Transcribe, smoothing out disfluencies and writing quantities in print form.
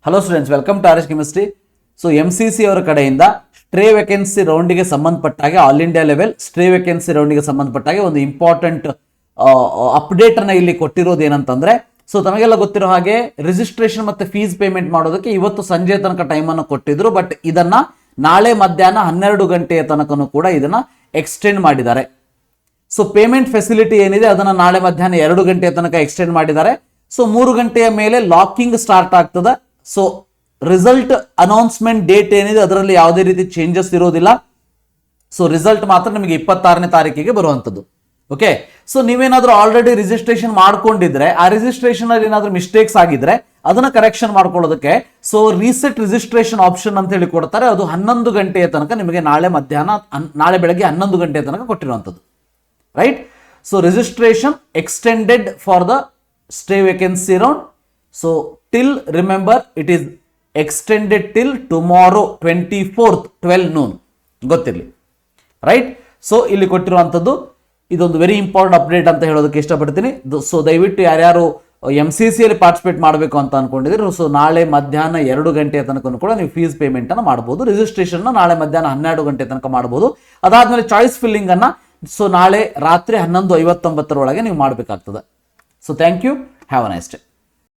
Hello students, welcome to R S chemistry. So MCC ಅವರ ಕಡೆಯಿಂದ stray vacancy ರೌಂಡಿಗೆ ಸಂಬಂಧಪಟ್ಟಾಗೆ all India level stray vacancy ರೌಂಡಿಗೆ ಸಂಬಂಧಪಟ್ಟಾಗೆ ಒಂದು ಇಂಪಾರ್ಟೆಂಟ್ ಅಪ್ಡೇಟ್ ಅನ್ನ ಇಲ್ಲಿ ಕೊಟ್ಟಿರೋದು ಏನಂತಂದ್ರೆ, ಸೊ ತಮಗೆಲ್ಲ ಗೊತ್ತಿರೋ ಹಾಗೆ ರಿಜಿಸ್ಟ್ರೇಷನ್ ಮತ್ತೆ ಫೀಸ್ ಪೇಮೆಂಟ್ ಮಾಡೋದಕ್ಕೆ ಇವತ್ತು ಸಂಜೆ ತನಕ ಟೈಮ್ ಅನ್ನು ಕೊಟ್ಟಿದ್ರು. ಬಟ್ ಇದನ್ನ ನಾಳೆ ಮಧ್ಯಾಹ್ನ 12 ಗಂಟೆಯ ತನಕನೂ ಕೂಡ ಇದನ್ನ ಎಕ್ಸ್ಟೆಂಡ್ ಮಾಡಿದ್ದಾರೆ. ಸೊ ಪೇಮೆಂಟ್ ಫೆಸಿಲಿಟಿ ಏನಿದೆ ಅದನ್ನ ನಾಳೆ ಮಧ್ಯಾಹ್ನ 2 ಗಂಟೆಯ ತನಕ ಎಕ್ಸ್ಟೆಂಡ್ ಮಾಡಿದ್ದಾರೆ. ಸೊ 3 ಗಂಟೆಯ ಮೇಲೆ ಲಾಕಿಂಗ್ ಸ್ಟಾರ್ಟ್ ಆಗ್ತದೆ. ಸೊ ರಿಸಲ್ಟ್ ಅನೌನ್ಸ್ಮೆಂಟ್ ಡೇಟ್ ಏನಿದೆ ಅದರಲ್ಲಿ ಯಾವುದೇ ರೀತಿ ಚೇಂಜಸ್ ಇರೋದಿಲ್ಲ. ಸೊ ರಿಸಲ್ಟ್ ಮಾತ್ರ ನಿಮಗೆ 26ನೇ ತಾರೀಕಿಗೆ ಬರುವಂತದ್ದು. ಓಕೆ, ಸೊ ನೀವೇನಾದ್ರೂ ಆಲ್ರೆಡಿ ರಿಜಿಸ್ಟ್ರೇಷನ್ ಮಾಡ್ಕೊಂಡಿದ್ರೆ, ಆ ರಿಜಿಸ್ಟ್ರೇಷನ್ ಅಲ್ಲಿ ಏನಾದ್ರೂ ಮಿಸ್ಟೇಕ್ಸ್ ಆಗಿದ್ರೆ ಅದನ್ನ ಕರೆಕ್ಷನ್ ಮಾಡ್ಕೊಳ್ಳೋದಕ್ಕೆ ಸೊ ರೀಸೆಟ್ ರಿಜಿಸ್ಟ್ರೇಷನ್ ಆಪ್ಷನ್ ಅಂತ ಹೇಳಿ ಕೊಡ್ತಾರೆ. ಅದು 11 ಗಂಟೆಯ ತನಕ ನಿಮಗೆ ನಾಳೆ ಬೆಳಗ್ಗೆ 11 ಗಂಟೆಯ ತನಕ ಕೊಟ್ಟಿರುವಂತದ್ದು. Right, so registration extended for the stay vacancy round. So till remember it is extended till tomorrow 24th 12 noon ಗೊತ್ತಿರಲಿ. ರೈಟ್, ಸೊ ಇಲ್ಲಿ ಕೊಟ್ಟಿರುವಂತದ್ದು ಇದೊಂದು ವೆರಿ ಇಂಪಾರ್ಟೆಂಟ್ ಅಪ್ಡೇಟ್ ಅಂತ ಹೇಳೋದಕ್ಕೆ ಇಷ್ಟಪಡ್ತೀನಿ. ಸೊ ದಯವಿಟ್ಟು ಯಾರ್ಯಾರು MCC ಅಲ್ಲಿ ಪಾರ್ಟಿಸಿಪೇಟ್ ಮಾಡಬೇಕು ಅಂತ ಅನ್ಕೊಂಡಿದ್ರೆ, ಸೊ ನಾಳೆ ಮಧ್ಯಾಹ್ನ 2 ಗಂಟೆಯ ತನಕ ಕೂಡ ನೀವು ಫೀಸ್ ಪೇಮೆಂಟ್ ಅನ್ನು ಮಾಡಬಹುದು. ರಿಜಿಸ್ಟ್ರೇಷನ್ ನಾಳೆ ಮಧ್ಯಾಹ್ನ 12 ಗಂಟೆ ತನಕ ಮಾಡಬಹುದು. ಅದಾದ್ಮೇಲೆ ಚಾಯ್ಸ್ ಫಿಲ್ಲಿಂಗ್ ಅನ್ನ ಸೊ ನಾಳೆ ರಾತ್ರಿ 11:59 ನೀವು ಮಾಡಬೇಕಾಗ್ತದೆ. So thank you, have a nice day.